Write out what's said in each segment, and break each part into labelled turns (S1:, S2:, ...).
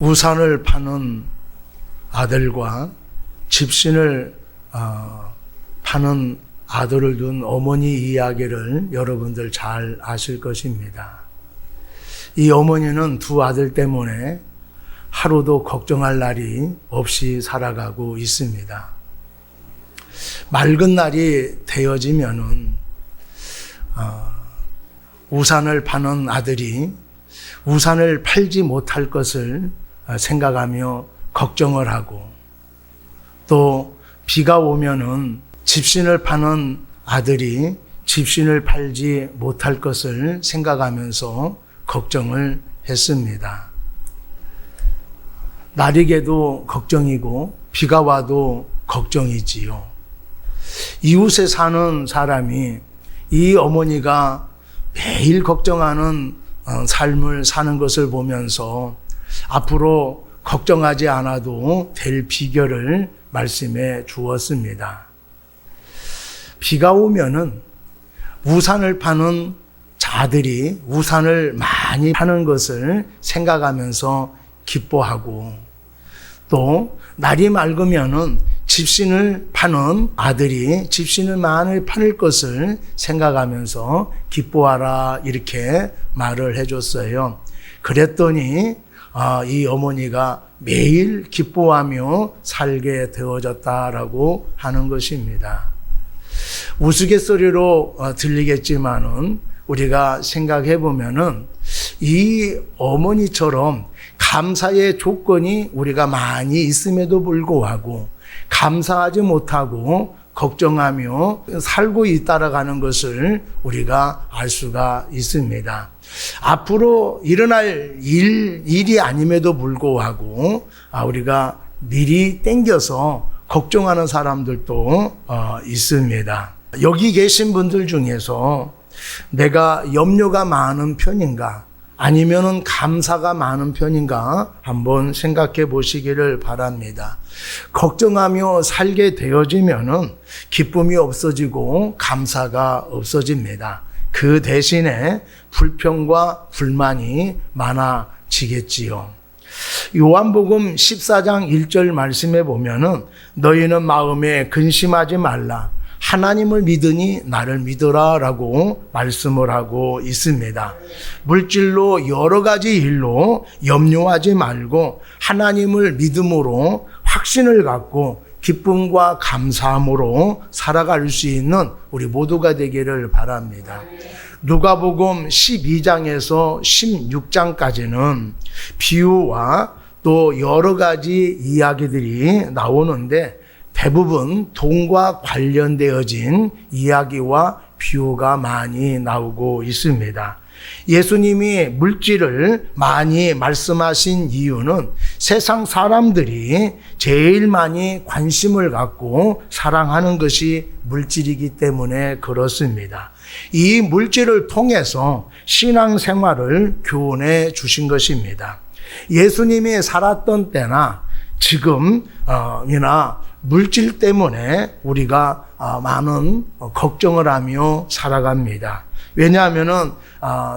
S1: 우산을 파는 아들과 집신을 파는 아들을 둔 어머니 이야기를 여러분들 잘 아실 것입니다. 이 어머니는 두 아들 때문에 하루도 걱정할 날이 없이 살아가고 있습니다. 맑은 날이 되어지면은 우산을 파는 아들이 우산을 팔지 못할 것을 생각하며 걱정을 하고, 또 비가 오면은 집신을 파는 아들이 집신을 팔지 못할 것을 생각하면서 걱정을 했습니다. 날이게도 걱정이고 비가 와도 걱정이지요. 이웃에 사는 사람이 이 어머니가 매일 걱정하는 삶을 사는 것을 보면서 앞으로 걱정하지 않아도 될 비결을 말씀해 주었습니다. 비가 오면은 우산을 파는 자들이 우산을 많이 파는 것을 생각하면서 기뻐하고, 또 날이 맑으면은 집신을 파는 아들이 집신을 많이 팔 것을 생각하면서 기뻐하라, 이렇게 말을 해줬어요. 그랬더니 이 어머니가 매일 기뻐하며 살게 되어졌다라고 하는 것입니다. 우스갯소리로 들리겠지만은 우리가 생각해 보면은 이 어머니처럼 감사의 조건이 우리가 많이 있음에도 불구하고 감사하지 못하고 걱정하며 살고 있다라는 것을 우리가 알 수가 있습니다. 앞으로 일어날 일이 아님에도 불구하고 우리가 미리 땡겨서 걱정하는 사람들도 있습니다. 여기 계신 분들 중에서 내가 염려가 많은 편인가, 아니면은 감사가 많은 편인가 한번 생각해 보시기를 바랍니다. 걱정하며 살게 되어지면은 기쁨이 없어지고 감사가 없어집니다. 그 대신에 불평과 불만이 많아지겠지요. 요한복음 14장 1절 말씀에 보면은 너희는 마음에 근심하지 말라, 하나님을 믿으니 나를 믿어라 라고 말씀을 하고 있습니다. 물질로 여러 가지 일로 염려하지 말고 하나님을 믿음으로 확신을 갖고 기쁨과 감사함으로 살아갈 수 있는 우리 모두가 되기를 바랍니다. 누가복음 12장에서 16장까지는 비유와 또 여러 가지 이야기들이 나오는데 대부분 돈과 관련되어진 이야기와 비유가 많이 나오고 있습니다. 예수님이 물질을 많이 말씀하신 이유는 세상 사람들이 제일 많이 관심을 갖고 사랑하는 것이 물질이기 때문에 그렇습니다. 이 물질을 통해서 신앙생활을 교훈해 주신 것입니다. 예수님이 살았던 때나 지금이나 물질 때문에 우리가 많은 걱정을 하며 살아갑니다. 왜냐하면은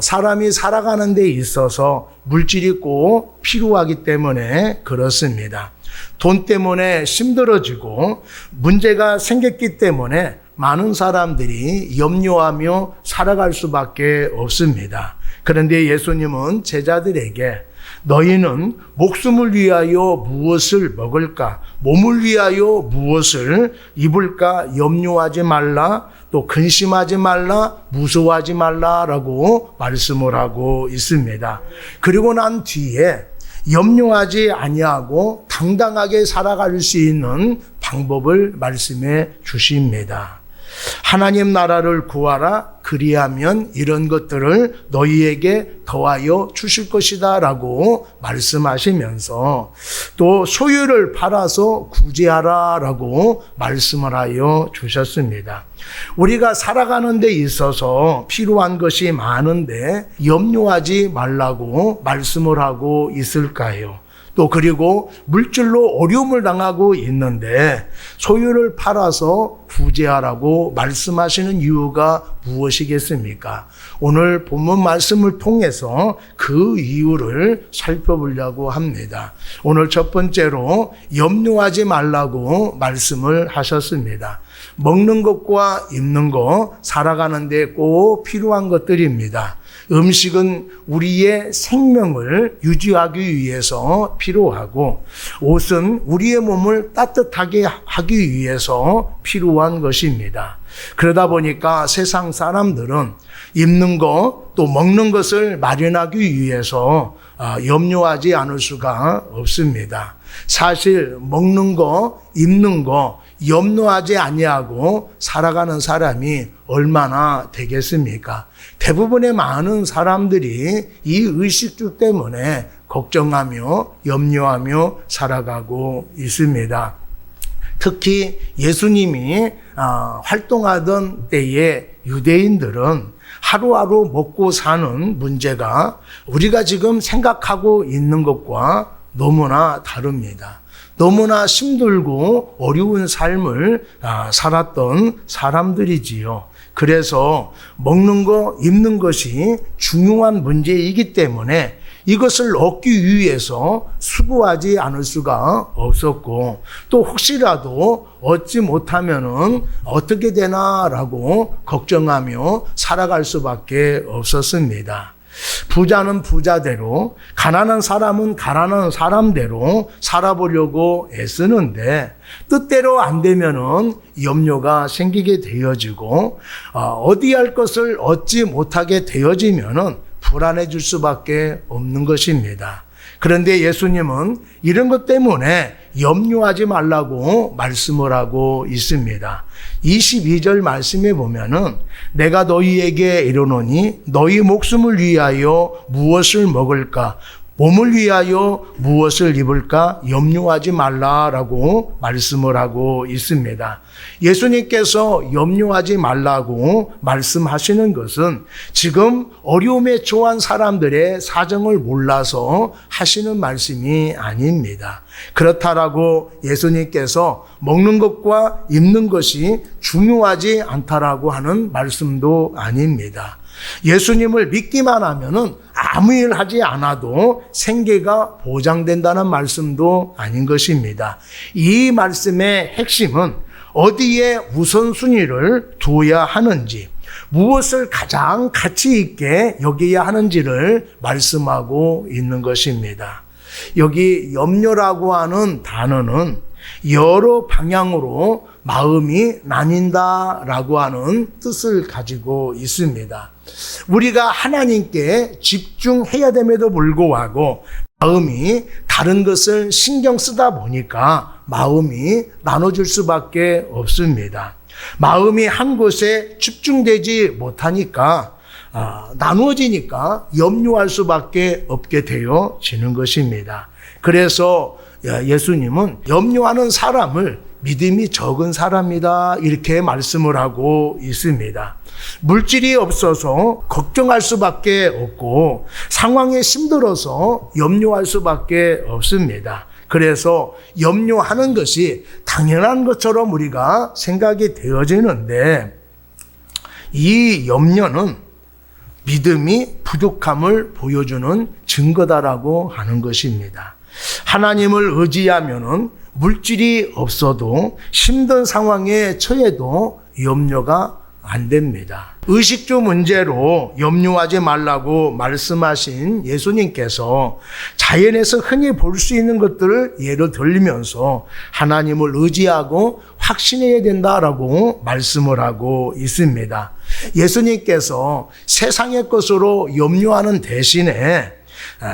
S1: 사람이 살아가는 데 있어서 물질이 꼭 필요하기 때문에 그렇습니다. 돈 때문에 힘들어지고 문제가 생겼기 때문에 많은 사람들이 염려하며 살아갈 수밖에 없습니다. 그런데 예수님은 제자들에게 너희는 목숨을 위하여 무엇을 먹을까, 몸을 위하여 무엇을 입을까 염려하지 말라, 또 근심하지 말라, 무서워하지 말라라고 말씀을 하고 있습니다. 그리고 난 뒤에 염려하지 아니하고 당당하게 살아갈 수 있는 방법을 말씀해 주십니다. 하나님 나라를 구하라, 그리하면 이런 것들을 너희에게 더하여 주실 것이다 라고 말씀하시면서 또 소유를 팔아서 구제하라 라고 말씀을 하여 주셨습니다. 우리가 살아가는 데 있어서 필요한 것이 많은데 염려하지 말라고 말씀을 하고 있을까요? 또 그리고 물질로 어려움을 당하고 있는데 소유를 팔아서 구제하라고 말씀하시는 이유가 무엇이겠습니까? 오늘 본문 말씀을 통해서 그 이유를 살펴보려고 합니다. 오늘 첫 번째로 염려하지 말라고 말씀을 하셨습니다. 먹는 것과 입는 것, 살아가는 데 꼭 필요한 것들입니다. 음식은 우리의 생명을 유지하기 위해서 필요하고, 옷은 우리의 몸을 따뜻하게 하기 위해서 필요한 것입니다. 그러다 보니까 세상 사람들은 입는 것, 또 먹는 것을 마련하기 위해서 염려하지 않을 수가 없습니다. 사실 먹는 거, 입는 거 염려하지 아니하고 살아가는 사람이 얼마나 되겠습니까? 대부분의 많은 사람들이 이 의식주 때문에 걱정하며 염려하며 살아가고 있습니다. 특히 예수님이 활동하던 때에 유대인들은 하루하루 먹고 사는 문제가 우리가 지금 생각하고 있는 것과 너무나 다릅니다. 너무나 힘들고 어려운 삶을 살았던 사람들이지요. 그래서 먹는 거, 입는 것이 중요한 문제이기 때문에 이것을 얻기 위해서 수고하지 않을 수가 없었고, 또 혹시라도 얻지 못하면은 어떻게 되나라고 걱정하며 살아갈 수밖에 없었습니다. 부자는 부자대로, 가난한 사람은 가난한 사람대로 살아보려고 애쓰는데 뜻대로 안 되면은 염려가 생기게 되어지고, 얻어야 것을 얻지 못하게 되어지면은 불안해질 수밖에 없는 것입니다. 그런데 예수님은 이런 것 때문에 염려하지 말라고 말씀을 하고 있습니다. 22절 말씀에 보면은 내가 너희에게 이르노니 너희 목숨을 위하여 무엇을 먹을까, 몸을 위하여 무엇을 입을까 염려하지 말라라고 말씀을 하고 있습니다. 예수님께서 염려하지 말라고 말씀하시는 것은 지금 어려움에 처한 사람들의 사정을 몰라서 하시는 말씀이 아닙니다. 그렇다라고 예수님께서 먹는 것과 입는 것이 중요하지 않다라고 하는 말씀도 아닙니다. 예수님을 믿기만 하면은 아무 일 하지 않아도 생계가 보장된다는 말씀도 아닌 것입니다. 이 말씀의 핵심은 어디에 우선순위를 두어야 하는지, 무엇을 가장 가치 있게 여겨야 하는지를 말씀하고 있는 것입니다. 여기 염려라고 하는 단어는 여러 방향으로 마음이 나뉜다라고 하는 뜻을 가지고 있습니다. 우리가 하나님께 집중해야 됨에도 불구하고 마음이 다른 것을 신경 쓰다 보니까 마음이 나눠질 수밖에 없습니다. 마음이 한 곳에 집중되지 못하니까 나누어지니까 염려할 수밖에 없게 되어지는 것입니다. 그래서 예수님은 염려하는 사람을 믿음이 적은 사람이다 이렇게 말씀을 하고 있습니다. 물질이 없어서 걱정할 수밖에 없고 상황이 힘들어서 염려할 수밖에 없습니다. 그래서 염려하는 것이 당연한 것처럼 우리가 생각이 되어지는데 이 염려는 믿음이 부족함을 보여주는 증거다라고 하는 것입니다. 하나님을 의지하면은 물질이 없어도 힘든 상황에 처해도 염려가 안 됩니다. 의식주 문제로 염려하지 말라고 말씀하신 예수님께서 자연에서 흔히 볼 수 있는 것들을 예를 들면서 하나님을 의지하고 확신해야 된다라고 말씀을 하고 있습니다. 예수님께서 세상의 것으로 염려하는 대신에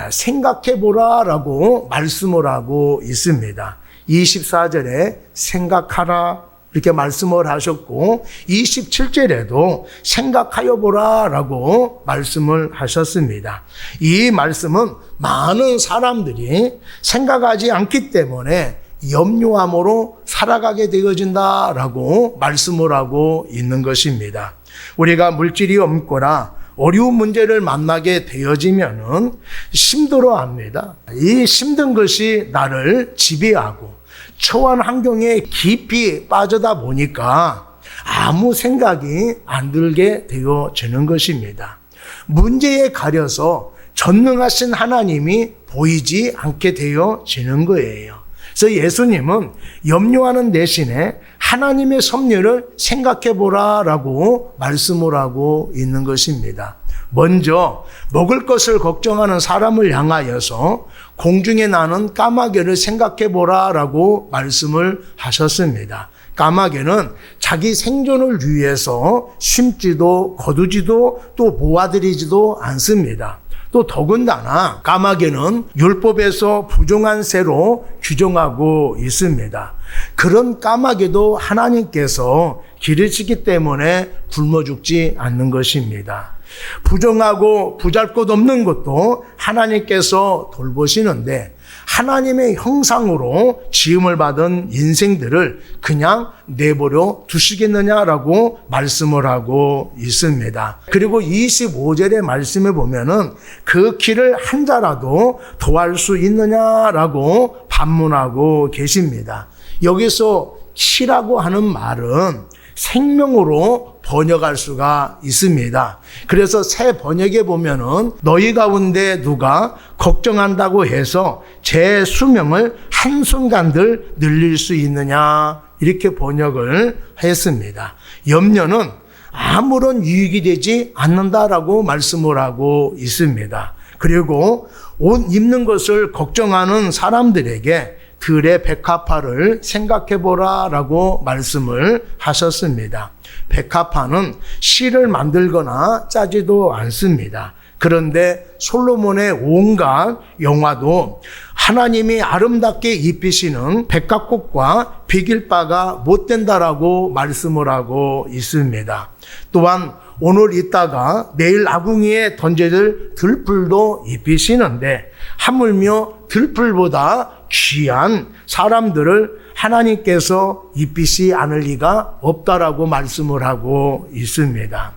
S1: 생각해보라라고 말씀을 하고 있습니다. 24절에 생각하라 이렇게 말씀을 하셨고 27절에도 생각하여 보라라고 말씀을 하셨습니다. 이 말씀은 많은 사람들이 생각하지 않기 때문에 염려함으로 살아가게 되어진다라고 말씀을 하고 있는 것입니다. 우리가 물질이 없거나 어려운 문제를 만나게 되어지면은 힘들어합니다. 이 힘든 것이 나를 지배하고 처한 환경에 깊이 빠져다 보니까 아무 생각이 안 들게 되어지는 것입니다. 문제에 가려서 전능하신 하나님이 보이지 않게 되어지는 거예요. 그래서 예수님은 염려하는 대신에 하나님의 섭리를 생각해 보라라고 말씀을 하고 있는 것입니다. 먼저 먹을 것을 걱정하는 사람을 향하여서 공중에 나는 까마귀를 생각해 보라라고 말씀을 하셨습니다. 까마귀는 자기 생존을 위해서 심지도 거두지도 또 모아들이지도 않습니다. 또 더군다나 까마귀는 율법에서 부정한 새로 규정하고 있습니다. 그런 까마귀도 하나님께서 기르시기 때문에 굶어 죽지 않는 것입니다. 부정하고 보잘것없는 것도 하나님께서 돌보시는데 하나님의 형상으로 지음을 받은 인생들을 그냥 내버려 두시겠느냐라고 말씀을 하고 있습니다. 그리고 25절의 말씀에 보면은 그 길을 한 자라도 더할 수 있느냐라고 반문하고 계십니다. 여기서 키라고 하는 말은 생명으로 번역할 수가 있습니다. 그래서 새 번역에 보면은 너희 가운데 누가 걱정한다고 해서 제 수명을 한순간들 늘릴 수 있느냐 이렇게 번역을 했습니다. 염려는 아무런 유익이 되지 않는다라고 말씀을 하고 있습니다. 그리고 옷 입는 것을 걱정하는 사람들에게 들의 백합화를 생각해보라 라고 말씀을 하셨습니다. 백합화는 실을 만들거나 짜지도 않습니다. 그런데 솔로몬의 온갖 영화도 하나님이 아름답게 입히시는 백합꽃과 비길 바가 못 된다라고 말씀을 하고 있습니다. 또한 오늘 있다가 내일 아궁이에 던져질 들풀도 입히시는데 하물며 들풀보다 귀한 사람들을 하나님께서 입히시 않을 리가 없다라고 말씀을 하고 있습니다.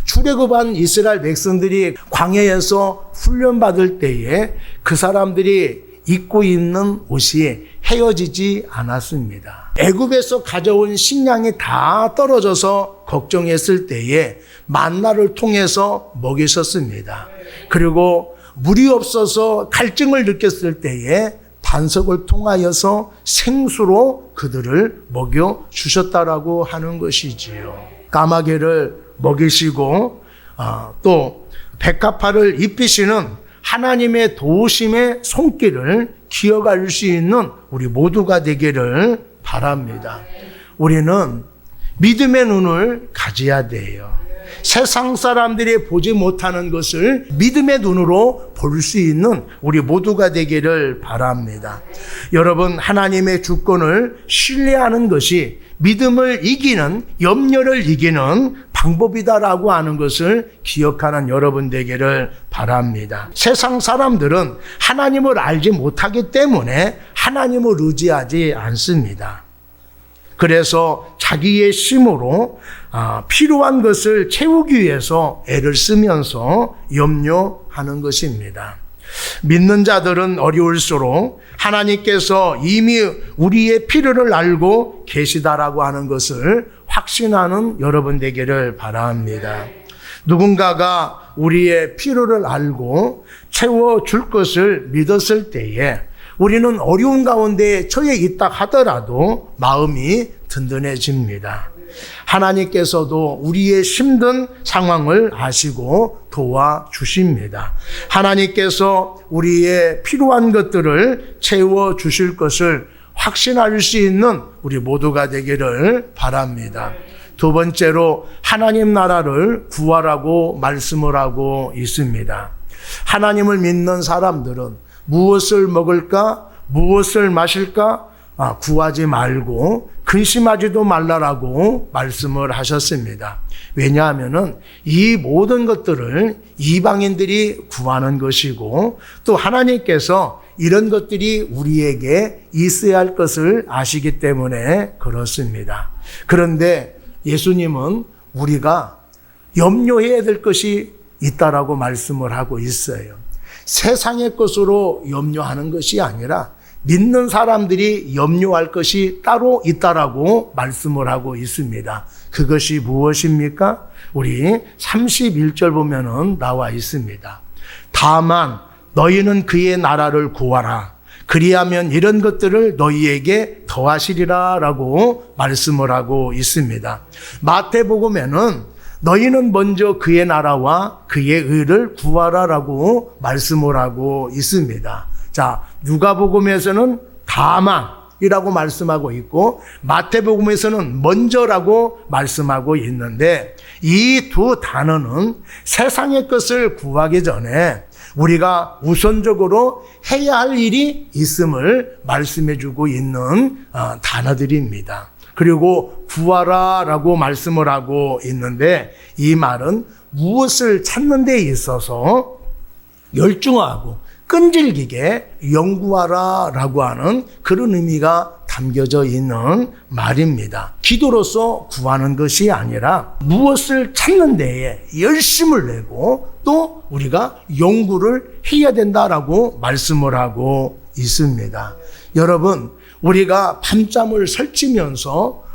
S1: 출애굽한 이스라엘 백성들이 광야에서 훈련받을 때에 그 사람들이 입고 있는 옷이 헤어지지 않았습니다. 애굽에서 가져온 식량이 다 떨어져서 걱정했을 때에 만나를 통해서 먹이셨습니다. 그리고 물이 없어서 갈증을 느꼈을 때에 반석을 통하여서 생수로 그들을 먹여 주셨다라고 하는 것이지요. 까마귀를 먹이시고 또 백합화를 입히시는 하나님의 도우심의 손길을 기억할 수 있는 우리 모두가 되기를 바랍니다. 우리는 믿음의 눈을 가져야 돼요. 세상 사람들이 보지 못하는 것을 믿음의 눈으로 볼 수 있는 우리 모두가 되기를 바랍니다. 여러분, 하나님의 주권을 신뢰하는 것이 믿음을 이기는, 염려를 이기는 방법이다라고 하는 것을 기억하는 여러분 되기를 바랍니다. 세상 사람들은 하나님을 알지 못하기 때문에 하나님을 의지하지 않습니다. 그래서 자기의 힘으로 필요한 것을 채우기 위해서 애를 쓰면서 염려하는 것입니다. 믿는 자들은 어려울수록 하나님께서 이미 우리의 필요를 알고 계시다라고 하는 것을 확신하는 여러분 되기를 바랍니다. 누군가가 우리의 필요를 알고 채워줄 것을 믿었을 때에 우리는 어려운 가운데 처해 있다 하더라도 마음이 든든해집니다. 하나님께서도 우리의 힘든 상황을 아시고 도와주십니다. 하나님께서 우리의 필요한 것들을 채워주실 것을 확신할 수 있는 우리 모두가 되기를 바랍니다. 두 번째로 하나님 나라를 구하라고 말씀을 하고 있습니다. 하나님을 믿는 사람들은 무엇을 먹을까? 무엇을 마실까? 구하지 말고 근심하지도 말라라고 말씀을 하셨습니다. 왜냐하면은 이 모든 것들을 이방인들이 구하는 것이고 또 하나님께서 이런 것들이 우리에게 있어야 할 것을 아시기 때문에 그렇습니다. 그런데 예수님은 우리가 염려해야 될 것이 있다라고 말씀을 하고 있어요. 세상의 것으로 염려하는 것이 아니라 믿는 사람들이 염려할 것이 따로 있다라고 말씀을 하고 있습니다. 그것이 무엇입니까? 우리 31절 보면은 나와 있습니다. 다만 너희는 그의 나라를 구하라. 그리하면 이런 것들을 너희에게 더하시리라 라고 말씀을 하고 있습니다. 마태복음에는 너희는 먼저 그의 나라와 그의 의를 구하라 라고 말씀을 하고 있습니다. 자, 누가복음에서는 다만이라고 말씀하고 있고 마태복음에서는 먼저라고 말씀하고 있는데 이 두 단어는 세상의 것을 구하기 전에 우리가 우선적으로 해야 할 일이 있음을 말씀해 주고 있는 단어들입니다. 그리고 구하라라고 말씀을 하고 있는데 이 말은 무엇을 찾는 데 있어서 열중하고 끈질기게 연구하라라고 하는 그런 의미가 담겨져 있는 말입니다. 기도로서 구하는 것이 아니라 무엇을 찾는 데에 열심을 내고 또 우리가 연구를 해야 된다라고 말씀을 하고 있습니다. 여러분, 우리가 밤잠을 설치면서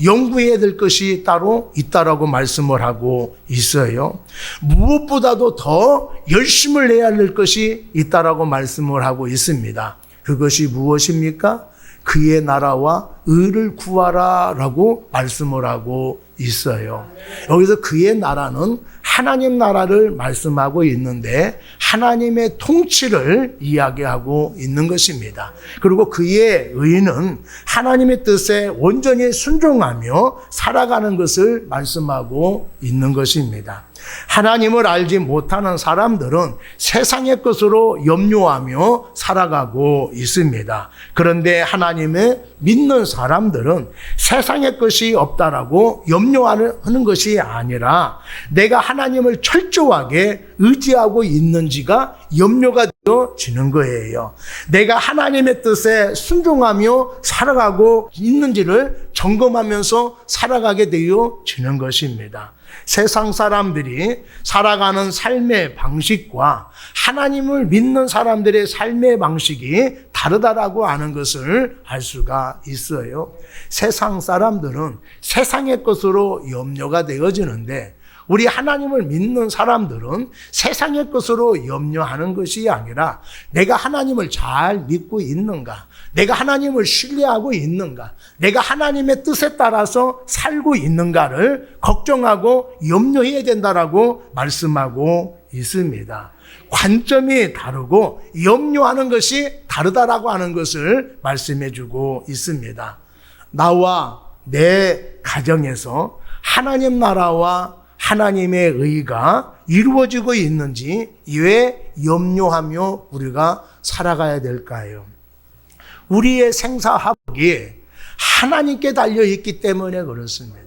S1: 연구해야 될 것이 따로 있다라고 말씀을 하고 있어요. 무엇보다도 더 열심을 내야 할 것이 있다라고 말씀을 하고 있습니다. 그것이 무엇입니까? 그의 나라와 의를 구하라라고 말씀을 하고 있어요. 여기서 그의 나라는 하나님 나라를 말씀하고 있는데 하나님의 통치를 이야기하고 있는 것입니다. 그리고 그의 의는 하나님의 뜻에 온전히 순종하며 살아가는 것을 말씀하고 있는 것입니다. 하나님을 알지 못하는 사람들은 세상의 것으로 염려하며 살아가고 있습니다. 그런데 하나님을 믿는 사람들은 세상의 것이 없다라고 염려하는 것이 아니라 내가 하나님을 철저하게 의지하고 있는지가 염려가 되어지는 거예요. 내가 하나님의 뜻에 순종하며 살아가고 있는지를 점검하면서 살아가게 되어지는 것입니다. 세상 사람들이 살아가는 삶의 방식과 하나님을 믿는 사람들의 삶의 방식이 다르다라고 하는 것을 알 수가 있어요. 세상 사람들은 세상의 것으로 염려가 되어지는데 우리 하나님을 믿는 사람들은 세상의 것으로 염려하는 것이 아니라 내가 하나님을 잘 믿고 있는가? 내가 하나님을 신뢰하고 있는가? 내가 하나님의 뜻에 따라서 살고 있는가를 걱정하고 염려해야 된다라고 말씀하고 있습니다. 관점이 다르고 염려하는 것이 다르다라고 하는 것을 말씀해 주고 있습니다. 나와 내 가정에서 하나님 나라와 하나님의 의가 이루어지고 있는지 왜 염려하며 우리가 살아가야 될까요? 우리의 생사화복이 하나님께 달려있기 때문에 그렇습니다.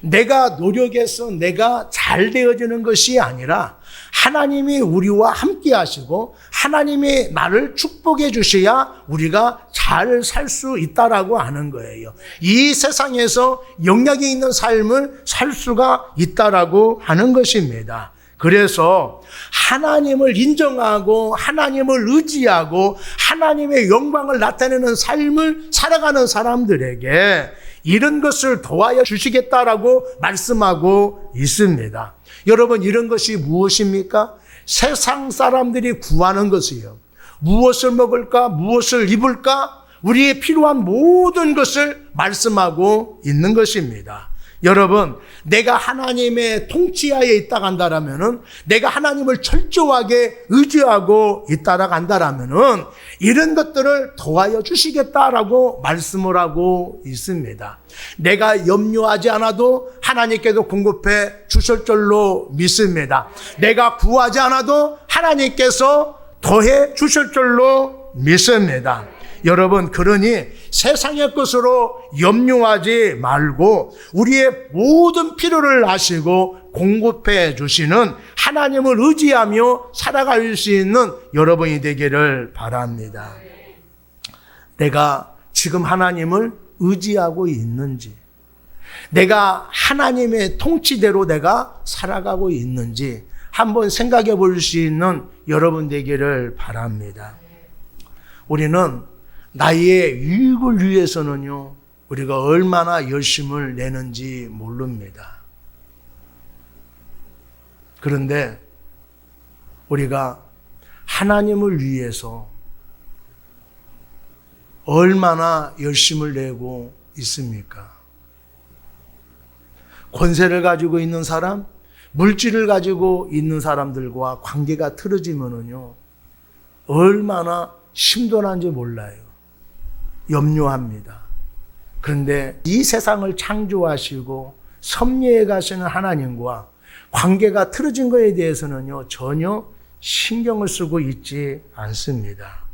S1: 내가 노력해서 내가 잘 되어지는 것이 아니라 하나님이 우리와 함께 하시고 하나님이 나를 축복해 주셔야 우리가 잘 살 수 있다라고 하는 거예요. 이 세상에서 영향이 있는 삶을 살 수가 있다라고 하는 것입니다. 그래서 하나님을 인정하고 하나님을 의지하고 하나님의 영광을 나타내는 삶을 살아가는 사람들에게 이런 것을 도와여 주시겠다라고 말씀하고 있습니다. 여러분, 이런 것이 무엇입니까? 세상 사람들이 구하는 것이요. 무엇을 먹을까? 무엇을 입을까? 우리의 필요한 모든 것을 말씀하고 있는 것입니다. 여러분, 내가 하나님의 통치하에 있다 간다라면은, 내가 하나님을 철저하게 의지하고 있다라 간다라면은, 이런 것들을 도와여 주시겠다라고 말씀을 하고 있습니다. 내가 염려하지 않아도 하나님께서 공급해 주실 줄로 믿습니다. 내가 구하지 않아도 하나님께서 더해 주실 줄로 믿습니다. 여러분, 그러니 세상의 것으로 염려하지 말고 우리의 모든 필요를 아시고 공급해 주시는 하나님을 의지하며 살아갈 수 있는 여러분이 되기를 바랍니다. 내가 지금 하나님을 의지하고 있는지, 내가 하나님의 통치대로 내가 살아가고 있는지 한번 생각해 볼 수 있는 여러분 되기를 바랍니다. 우리는 나의 유익을 위해서는요, 우리가 얼마나 열심을 내는지 모릅니다. 그런데 우리가 하나님을 위해서 얼마나 열심을 내고 있습니까? 권세를 가지고 있는 사람, 물질을 가지고 있는 사람들과 관계가 틀어지면은요, 얼마나 심도난지 몰라요. 염려합니다. 그런데 이 세상을 창조하시고 섭리해 가시는 하나님과 관계가 틀어진 것에 대해서는요, 전혀 신경을 쓰고 있지 않습니다.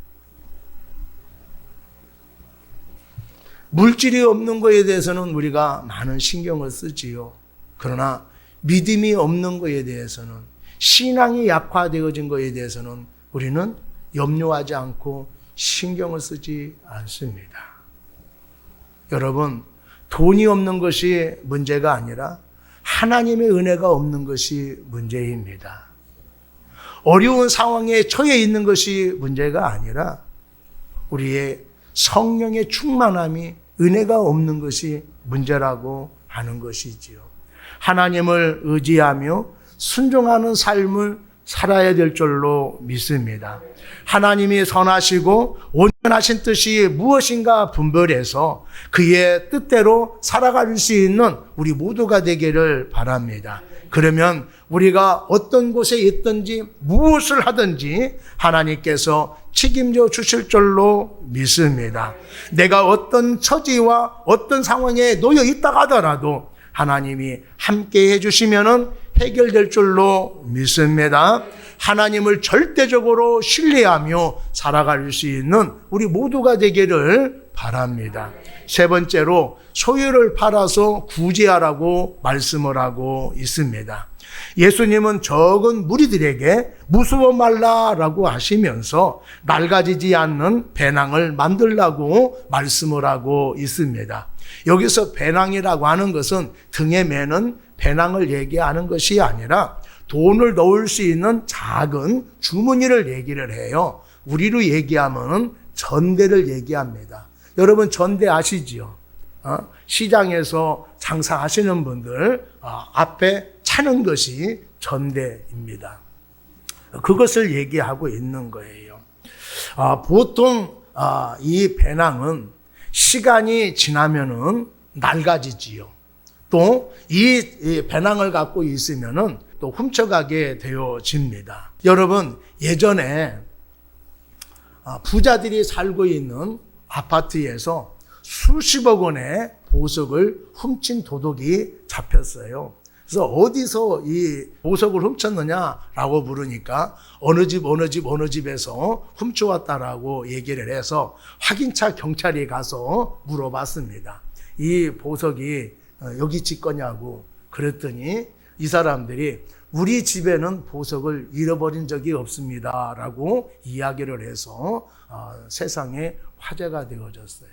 S1: 물질이 없는 것에 대해서는 우리가 많은 신경을 쓰지요. 그러나 믿음이 없는 것에 대해서는, 신앙이 약화되어진 것에 대해서는 우리는 염려하지 않고 신경을 쓰지 않습니다. 여러분, 돈이 없는 것이 문제가 아니라 하나님의 은혜가 없는 것이 문제입니다. 어려운 상황에 처해 있는 것이 문제가 아니라 우리의 성령의 충만함이, 은혜가 없는 것이 문제라고 하는 것이지요. 하나님을 의지하며 순종하는 삶을 살아야 될 줄로 믿습니다. 하나님이 선하시고 온전하신 뜻이 무엇인가 분별해서 그의 뜻대로 살아갈 수 있는 우리 모두가 되기를 바랍니다. 그러면 우리가 어떤 곳에 있든지 무엇을 하든지 하나님께서 책임져 주실 줄로 믿습니다. 내가 어떤 처지와 어떤 상황에 놓여 있다 하더라도 하나님이 함께 해주시면은 해결될 줄로 믿습니다. 하나님을 절대적으로 신뢰하며 살아갈 수 있는 우리 모두가 되기를 바랍니다. 세 번째로 소유를 팔아서 구제하라고 말씀을 하고 있습니다. 예수님은 적은 무리들에게 무서워 말라라고 하시면서 낡아지지 않는 배낭을 만들라고 말씀을 하고 있습니다. 여기서 배낭이라고 하는 것은 등에 매는 배낭을 얘기하는 것이 아니라 돈을 넣을 수 있는 작은 주머니를 얘기를 해요. 우리로 얘기하면 전대를 얘기합니다. 여러분 전대 아시지요? 시장에서 장사하시는 분들 앞에 차는 것이 전대입니다. 그것을 얘기하고 있는 거예요. 보통 이 배낭은 시간이 지나면은 낡아지지요. 또 이 배낭을 갖고 있으면은 또 훔쳐가게 되어집니다. 여러분, 예전에 부자들이 살고 있는 아파트에서 수십억 원의 보석을 훔친 도둑이 잡혔어요. 그래서 어디서 이 보석을 훔쳤느냐라고 물으니까 어느 집에서 훔쳐왔다라고 얘기를 해서 확인차 경찰이 가서 물어봤습니다. 이 보석이 여기 집 거냐고. 그랬더니 이 사람들이 우리 집에는 보석을 잃어버린 적이 없습니다 라고 이야기를 해서 세상에 화제가 되어졌어요.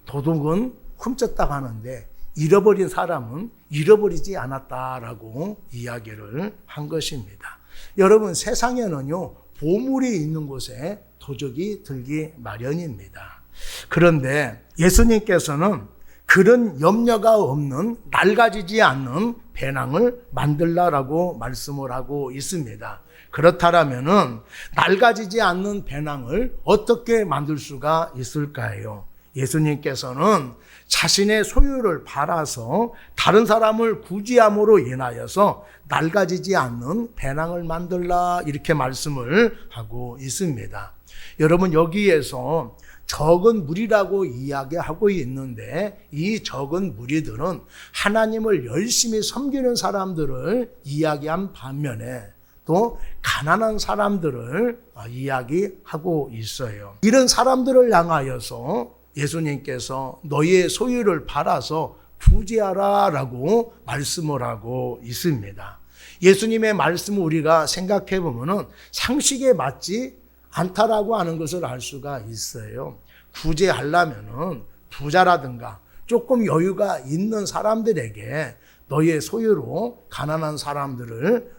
S1: 도둑은 훔쳤다 하는데 잃어버린 사람은 잃어버리지 않았다라고 이야기를 한 것입니다. 여러분, 세상에는요, 보물이 있는 곳에 도적이 들기 마련입니다. 그런데 예수님께서는 그런 염려가 없는 낡아지지 않는 배낭을 만들라라고 말씀을 하고 있습니다. 그렇다면은 낡아지지 않는 배낭을 어떻게 만들 수가 있을까요? 예수님께서는 자신의 소유를 팔아서 다른 사람을 구제함으로 인하여서 낡아지지 않는 배낭을 만들라 이렇게 말씀을 하고 있습니다. 여러분, 여기에서 적은 무리라고 이야기하고 있는데 이 적은 무리들은 하나님을 열심히 섬기는 사람들을 이야기한 반면에 또 가난한 사람들을 이야기하고 있어요. 이런 사람들을 향하여서 예수님께서 너희의 소유를 팔아서 구제하라라고 말씀을 하고 있습니다. 예수님의 말씀을 우리가 생각해 보면은 상식에 맞지 않다라고 하는 것을 알 수가 있어요. 구제하려면은 부자라든가 조금 여유가 있는 사람들에게 너의 소유로 가난한 사람들을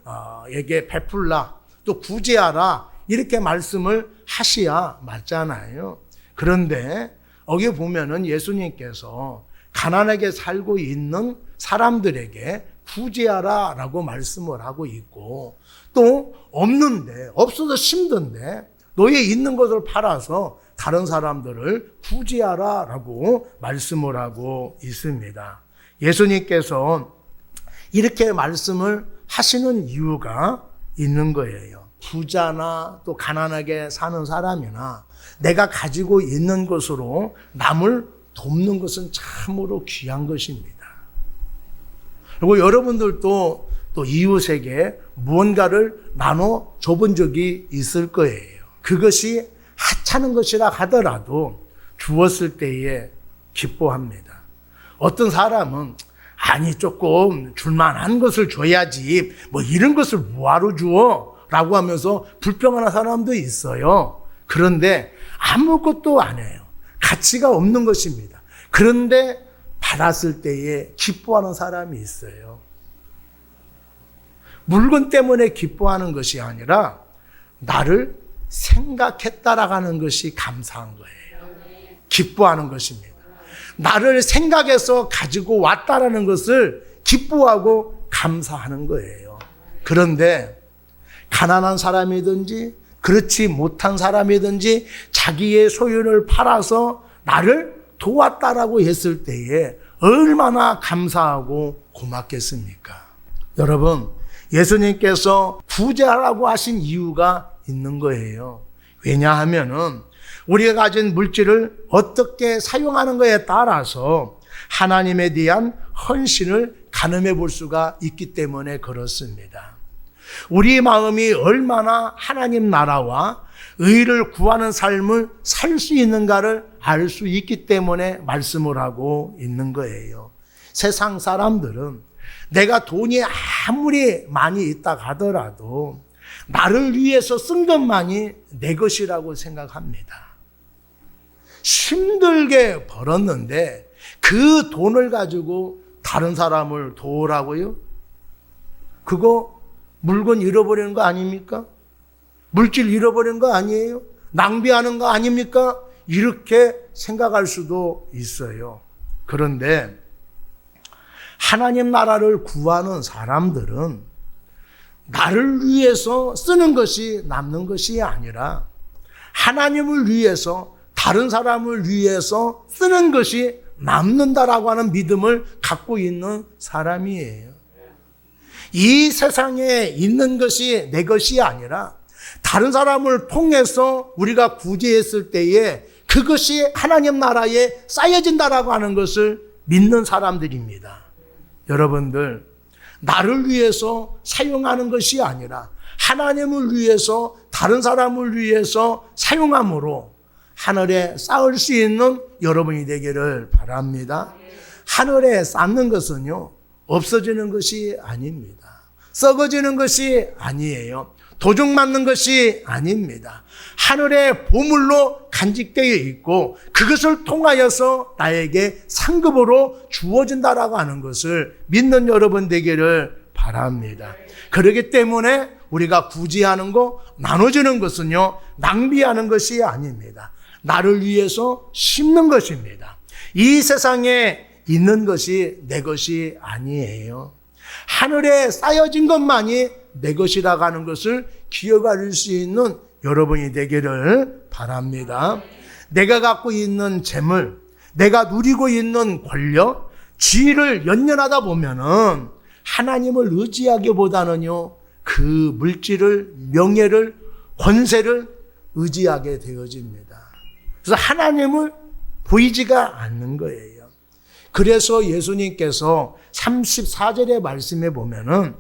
S1: 에게 베풀라, 또 구제하라, 이렇게 말씀을 하셔야 맞잖아요. 그런데 여기 보면은 예수님께서 가난하게 살고 있는 사람들에게 구제하라 라고 말씀을 하고 있고, 또 없는데, 없어서 힘든데 너의 있는 것을 팔아서 다른 사람들을 구제하라 라고 말씀을 하고 있습니다. 예수님께서 이렇게 말씀을 하시는 이유가 있는 거예요. 부자나 또 가난하게 사는 사람이나 내가 가지고 있는 것으로 남을 돕는 것은 참으로 귀한 것입니다. 그리고 여러분들도 또 이웃에게 무언가를 나눠 줘본 적이 있을 거예요. 그것이 하찮은 것이라 하더라도 주었을 때에 기뻐합니다. 어떤 사람은 아니 조금 줄만한 것을 줘야지 뭐 이런 것을 뭐하러 주어? 라고 하면서 불평하는 사람도 있어요. 그런데 아무것도 안 해요. 가치가 없는 것입니다. 그런데 받았을 때에 기뻐하는 사람이 있어요. 물건 때문에 기뻐하는 것이 아니라 나를 생각했다라고 하는 것이 감사한 거예요. 기뻐하는 것입니다. 나를 생각해서 가지고 왔다라는 것을 기뻐하고 감사하는 거예요. 그런데 가난한 사람이든지 그렇지 못한 사람이든지 자기의 소유를 팔아서 나를 도왔다라고 했을 때에 얼마나 감사하고 고맙겠습니까? 여러분, 예수님께서 구제하라고 하신 이유가 있는 거예요. 왜냐하면은 우리가 가진 물질을 어떻게 사용하는 것에 따라서 하나님에 대한 헌신을 가늠해 볼 수가 있기 때문에 그렇습니다. 우리 마음이 얼마나 하나님 나라와 의를 구하는 삶을 살 수 있는가를 알 수 있기 때문에 말씀을 하고 있는 거예요. 세상 사람들은 내가 돈이 아무리 많이 있다 하더라도 나를 위해서 쓴 것만이 내 것이라고 생각합니다. 힘들게 벌었는데 그 돈을 가지고 다른 사람을 도우라고요? 그거 물건 잃어버리는 거 아닙니까? 물질 잃어버리는 거 아니에요? 낭비하는 거 아닙니까? 이렇게 생각할 수도 있어요. 그런데 하나님 나라를 구하는 사람들은 나를 위해서 쓰는 것이 남는 것이 아니라 하나님을 위해서 다른 사람을 위해서 쓰는 것이 남는다라고 하는 믿음을 갖고 있는 사람이에요. 이 세상에 있는 것이 내 것이 아니라 다른 사람을 통해서 우리가 구제했을 때에 그것이 하나님 나라에 쌓여진다라고 하는 것을 믿는 사람들입니다. 여러분들, 나를 위해서 사용하는 것이 아니라 하나님을 위해서 다른 사람을 위해서 사용함으로 하늘에 쌓을 수 있는 여러분이 되기를 바랍니다. 하늘에 쌓는 것은요, 없어지는 것이 아닙니다. 썩어지는 것이 아니에요. 도둑 맞는 것이 아닙니다. 하늘의 보물로 간직되어 있고 그것을 통하여서 나에게 상급으로 주어진다라고 하는 것을 믿는 여러분 되기를 바랍니다. 그렇기 때문에 우리가 구제하는 거, 나눠주는 것은요, 낭비하는 것이 아닙니다. 나를 위해서 심는 것입니다. 이 세상에 있는 것이 내 것이 아니에요. 하늘에 쌓여진 것만이 내 것이라고 하는 것을 기억할 수 있는 여러분이 되기를 바랍니다. 내가 갖고 있는 재물, 내가 누리고 있는 권력, 지위를 연연하다 보면은 하나님을 의지하기보다는요, 그 물질을, 명예를, 권세를 의지하게 되어집니다. 그래서 하나님을 보이지가 않는 거예요. 그래서 예수님께서 34절의 말씀에 보면은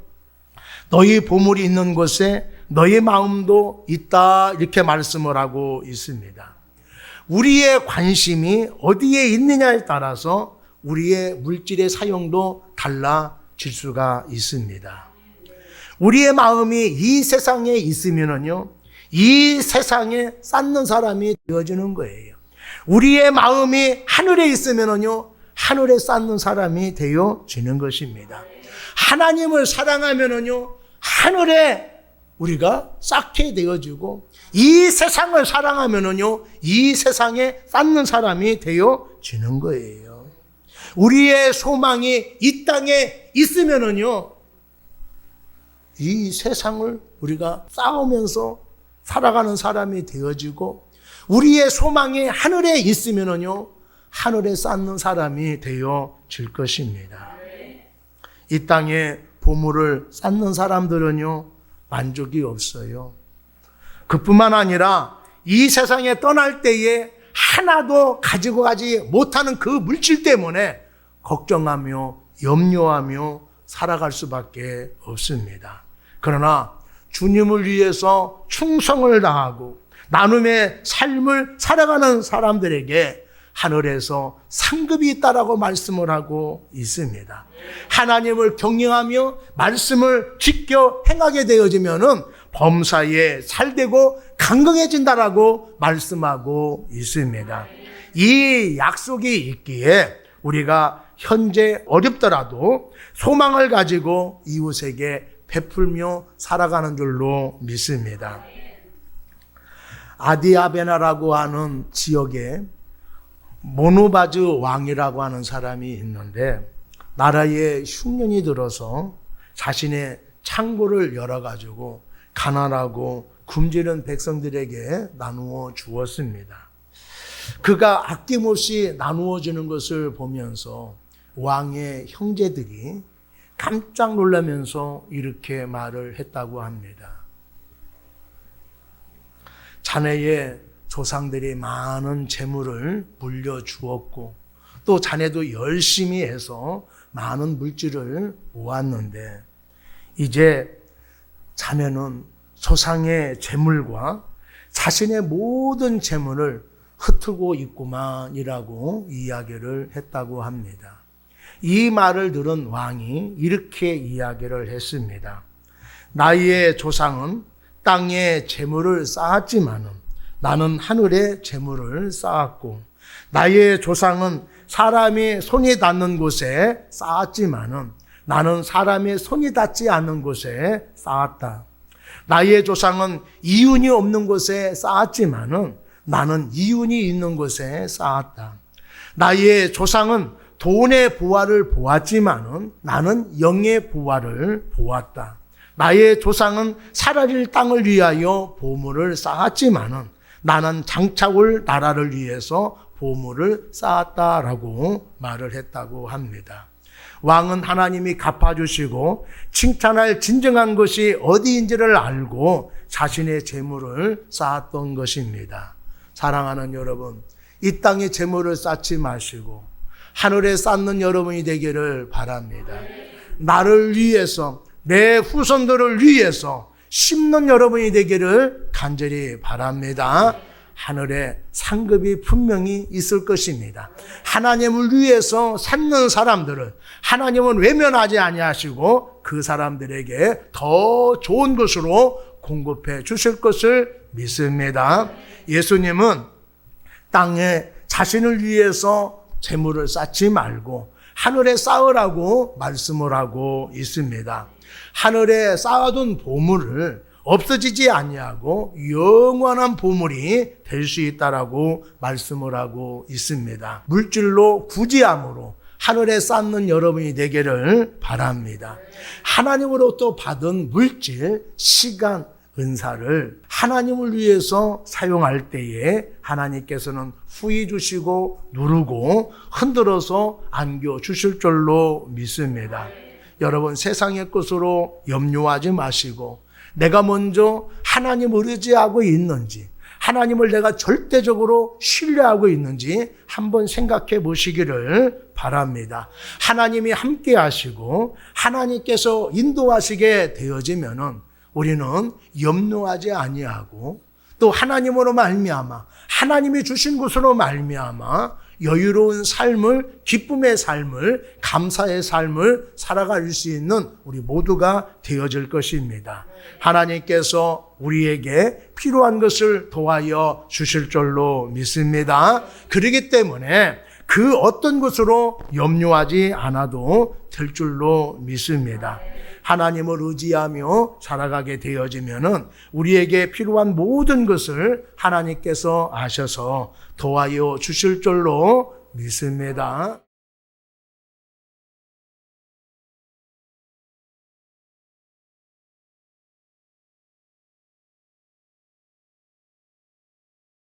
S1: 너희 보물이 있는 곳에 너희 마음도 있다, 이렇게 말씀을 하고 있습니다. 우리의 관심이 어디에 있느냐에 따라서 우리의 물질의 사용도 달라질 수가 있습니다. 우리의 마음이 이 세상에 있으면은요, 이 세상에 쌓는 사람이 되어지는 거예요. 우리의 마음이 하늘에 있으면은요, 하늘에 쌓는 사람이 되어지는 것입니다. 하나님을 사랑하면은요, 하늘에 우리가 쌓게 되어지고, 이 세상을 사랑하면은요, 이 세상에 쌓는 사람이 되어지는 거예요. 우리의 소망이 이 땅에 있으면은요, 이 세상을 우리가 싸우면서 살아가는 사람이 되어지고, 우리의 소망이 하늘에 있으면은요, 하늘에 쌓는 사람이 되어질 것입니다. 이 땅에 보물을 쌓는 사람들은요, 만족이 없어요. 그뿐만 아니라 이 세상에 떠날 때에 하나도 가지고 가지 못하는 그 물질 때문에 걱정하며 염려하며 살아갈 수밖에 없습니다. 그러나 주님을 위해서 충성을 다하고 나눔의 삶을 살아가는 사람들에게 하늘에서 상급이 있다라고 말씀을 하고 있습니다. 하나님을 경외하며 말씀을 지켜 행하게 되어지면은 범사에 살되고 강건해진다라고 말씀하고 있습니다. 이 약속이 있기에 우리가 현재 어렵더라도 소망을 가지고 이웃에게 베풀며 살아가는 줄로 믿습니다. 아디아베나라고 하는 지역에 모누바즈 왕이라고 하는 사람이 있는데, 나라에 흉년이 들어서 자신의 창고를 열어가지고 가난하고 굶주린 백성들에게 나누어 주었습니다. 그가 아낌없이 나누어 주는 것을 보면서 왕의 형제들이 깜짝 놀라면서 이렇게 말을 했다고 합니다. 자네의 조상들이 많은 재물을 물려주었고 또 자네도 열심히 해서 많은 물질을 모았는데 이제 자네는 조상의 재물과 자신의 모든 재물을 흩트고 있구만이라고 이야기를 했다고 합니다. 이 말을 들은 왕이 이렇게 이야기를 했습니다. 나의 조상은 땅에 재물을 쌓았지만은 나는 하늘에 재물을 쌓았고, 나의 조상은 사람이 손이 닿는 곳에 쌓았지만은 나는 사람의 손이 닿지 않는 곳에 쌓았다. 나의 조상은 이윤이 없는 곳에 쌓았지만은 나는 이윤이 있는 곳에 쌓았다. 나의 조상은 돈의 부활을 보았지만은 나는 영의 부활을 보았다. 나의 조상은 사라질 땅을 위하여 보물을 쌓았지만은 나는 장차올 나라를 위해서 보물을 쌓았다라고 말을 했다고 합니다. 왕은 하나님이 갚아주시고 칭찬할 진정한 것이 어디인지를 알고 자신의 재물을 쌓았던 것입니다. 사랑하는 여러분, 이 땅에 재물을 쌓지 마시고 하늘에 쌓는 여러분이 되기를 바랍니다. 나를 위해서, 내 후손들을 위해서 심는 여러분이 되기를 간절히 바랍니다. 하늘에 상급이 분명히 있을 것입니다. 하나님을 위해서 찾는 사람들을 하나님은 외면하지 아니하시고 그 사람들에게 더 좋은 것으로 공급해 주실 것을 믿습니다. 예수님은 땅에 자신을 위해서 재물을 쌓지 말고 하늘에 쌓으라고 말씀을 하고 있습니다. 하늘에 쌓아둔 보물을 없어지지 아니하고 영원한 보물이 될 수 있다라고 말씀을 하고 있습니다. 물질로 구제함으로 하늘에 쌓는 여러분이 되기를 바랍니다. 하나님으로부터 받은 물질, 시간, 은사를 하나님을 위해서 사용할 때에 하나님께서는 후히 주시고 누르고 흔들어서 안겨 주실 줄로 믿습니다. 여러분, 세상의 것으로 염려하지 마시고 내가 먼저 하나님을 의지하고 있는지, 하나님을 내가 절대적으로 신뢰하고 있는지 한번 생각해 보시기를 바랍니다. 하나님이 함께 하시고 하나님께서 인도하시게 되어지면은 우리는 염려하지 아니하고 또 하나님으로 말미암아 하나님이 주신 것으로 말미암아 여유로운 삶을, 기쁨의 삶을, 감사의 삶을 살아갈 수 있는 우리 모두가 되어질 것입니다. 하나님께서 우리에게 필요한 것을 도와여 주실 줄로 믿습니다. 그렇기 때문에 그 어떤 것으로 염려하지 않아도 될 줄로 믿습니다. 하나님을 의지하며 살아가게 되어지면은 우리에게 필요한 모든 것을 하나님께서 아셔서 도와여 주실 줄로 믿습니다.